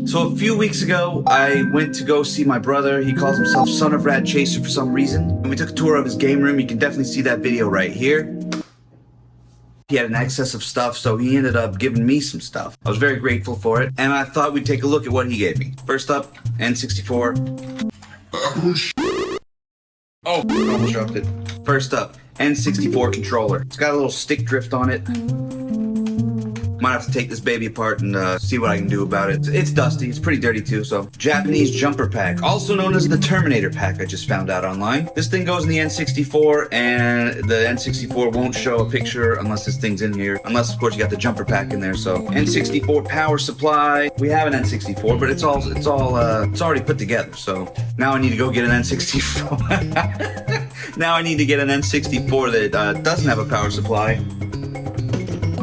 So a few weeks ago, I went to go see my brother. He calls himself Son of Rad Chaser for some reason. And we took a tour of his game room. You can definitely see that video right here. He had an excess of stuff, so he ended up giving me some stuff. I was very grateful for it, and I thought we'd take a look at what he gave me. First up, N64. Oh, almost dropped it. First up, N64 controller. It's got a little stick drift on it. Might have to take this baby apart and see what I can do about it. It's dusty, it's pretty dirty too, so. Japanese jumper pack, also known as the Terminator pack, I just found out online. This thing goes in the N64, and the N64 won't show a picture unless this thing's in here. Unless, of course, you got the jumper pack in there, so. N64 power supply. We have an N64, but it's already put together, so. Now I need to go get an N64. Now I need to get an N64 that doesn't have a power supply.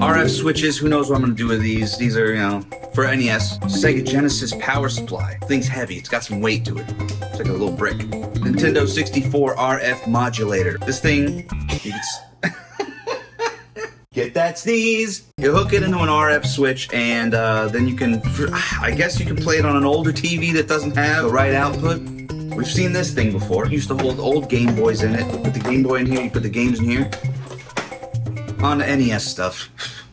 RF switches, who knows what I'm gonna do with these. These are, for NES. Sega Genesis power supply. Thing's heavy, it's got some weight to it. It's like a little brick. Nintendo 64 RF modulator. This thing, you can get that sneeze. You hook it into an RF switch, and then you can, I guess you can play it on an older TV that doesn't have the right output. We've seen this thing before. It used to hold old Game Boys in it. Put the Game Boy in here, you put the games in here. On the NES stuff.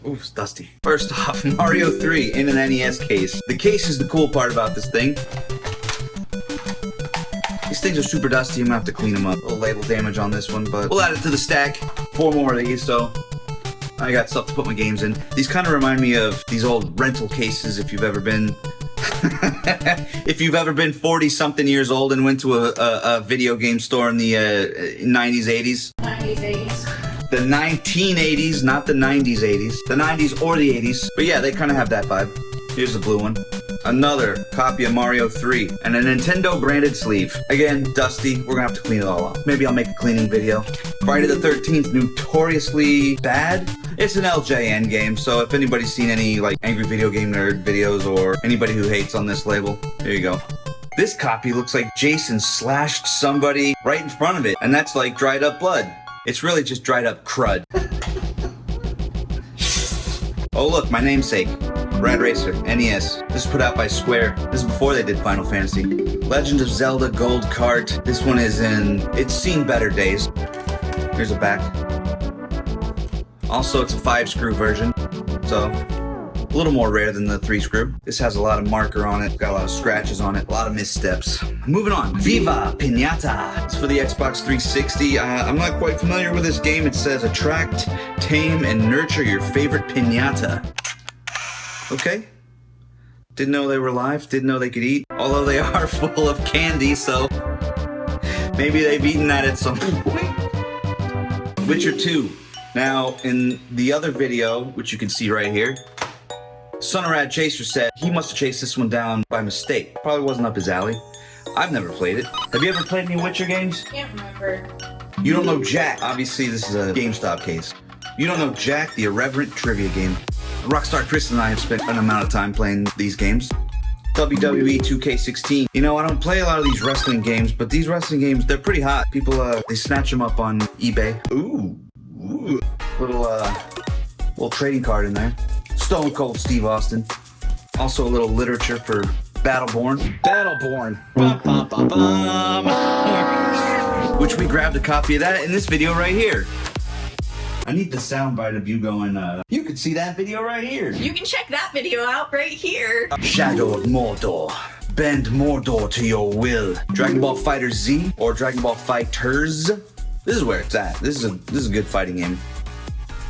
Ooh, it's dusty. First off, Mario 3 in an NES case. The case is the cool part about this thing. These things are super dusty. I'm gonna have to clean them up. A little label damage on this one, but we'll add it to the stack. 4 more of these, so I got stuff to put my games in. These kind of remind me of these old rental cases if you've ever been... if you've ever been 40-something years old and went to a video game store in the 90s, 80s. 90s, 80s. The 1980s, not the 90s, 80s. The 90s or the 80s. But yeah, they kind of have that vibe. Here's the blue one. Another copy of Mario 3 and a Nintendo branded sleeve. Again, dusty. We're gonna have to clean it all off. Maybe I'll make a cleaning video. Friday the 13th, notoriously bad. It's an LJN game, so if anybody's seen any like Angry Video Game Nerd videos or anybody who hates on this label, there you go. This copy looks like Jason slashed somebody right in front of it, and that's like dried up blood. It's really just dried up crud. Oh look, my namesake. Rad Racer, NES. This is put out by Square. This is before they did Final Fantasy. Legend of Zelda Gold Cart. This one is it's seen better days. Here's a back. Also, it's a 5-screw version, so a little more rare than the 3-screw. This has a lot of marker on it, got a lot of scratches on it, a lot of missteps. Moving on, Viva Pinata. It's for the Xbox 360. I'm not quite familiar with this game. It says attract, tame, and nurture your favorite pinata. Okay. Didn't know they were live, didn't know they could eat, although they are full of candy, so maybe they've eaten that at some point. Witcher 2. Now, in the other video, which you can see right here, Son of Rad Chaser said he must have chased this one down by mistake. Probably wasn't up his alley. I've never played it. Have you ever played any Witcher games? Can't remember. You don't know Jack. Obviously, this is a GameStop case. You don't know Jack, the irreverent trivia game. Rockstar Chris and I have spent an amount of time playing these games. WWE 2K16. You know, I don't play a lot of these wrestling games, but these wrestling games, they're pretty hot. People, they snatch them up on eBay. Ooh. Little trading card in there. Stone Cold Steve Austin. Also a little literature for Battleborn. Battleborn. Bum, bum, bum, bum. Which we grabbed a copy of that in this video right here. I need the soundbite of you going, you can see that video right here. You can check that video out right here. Shadow of Mordor. Bend Mordor to your will. Dragon Ball Fighter Z or Dragon Ball Fighters. This is where it's at. This is a good fighting game.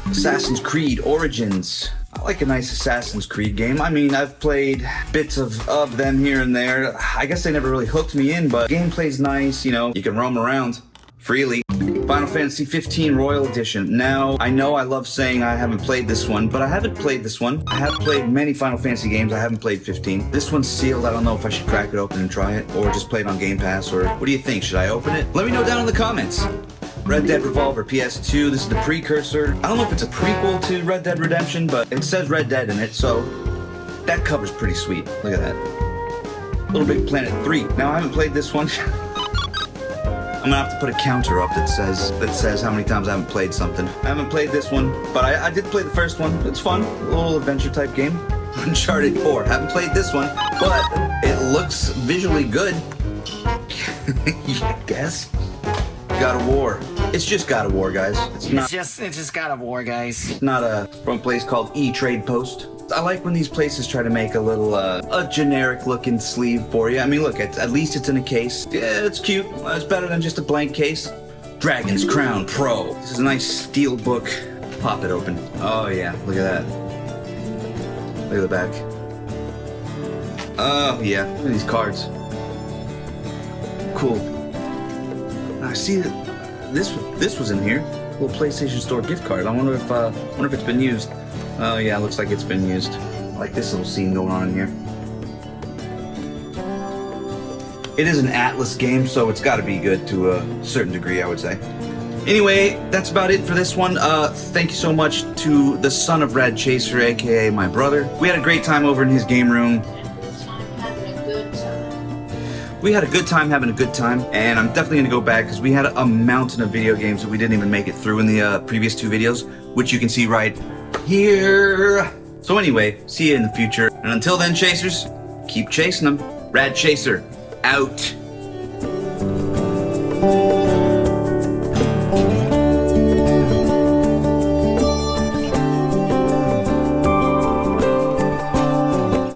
Assassin's Creed Origins. I like a nice Assassin's Creed game. I mean, I've played bits of them here and there. I guess they never really hooked me in, but gameplay's nice, you know, you can roam around freely. Final Fantasy 15 Royal Edition. Now, I know I love saying I haven't played this one, but I haven't played this one. I have played many Final Fantasy games. I haven't played 15. This one's sealed. I don't know if I should crack it open and try it, or just play it on Game Pass, or what do you think? Should I open it? Let me know down in the comments. Red Dead Revolver PS2. This is the precursor. I don't know if it's a prequel to Red Dead Redemption, but it says Red Dead in it, so that cover's pretty sweet. Look at that. Little Big Planet 3. Now, I haven't played this one. I'm gonna have to put a counter up that says how many times I haven't played something. I haven't played this one, but I did play the first one. It's fun, a little adventure type game. Uncharted 4. Haven't played this one, but it looks visually good. I guess. God of War. It's just God of War, guys. It's just God of War, guys. not from a place called E-Trade Post. I like when these places try to make a little, a generic looking sleeve for you. I mean, look, at least it's in a case. Yeah, it's cute. It's better than just a blank case. Dragon's Crown Pro. This is a nice steel book. Pop it open. Oh yeah, look at that. Look at the back. Oh yeah, look at these cards. Cool. I see that this was in here. A little PlayStation Store gift card. I wonder if it's been used. Oh yeah, looks like it's been used. I like this little scene going on in here. It is an Atlas game, so it's got to be good to a certain degree, I would say. Anyway, that's about it for this one. Thank you so much to the son of Rad Chaser, aka my brother. We had a great time over in his game room. We had a good time having a good time, and I'm definitely gonna go back because we had a mountain of video games that we didn't even make it through in the previous 2 videos, which you can see right here. So anyway, see you in the future, and until then, chasers, keep chasing them. Rad Chaser, out.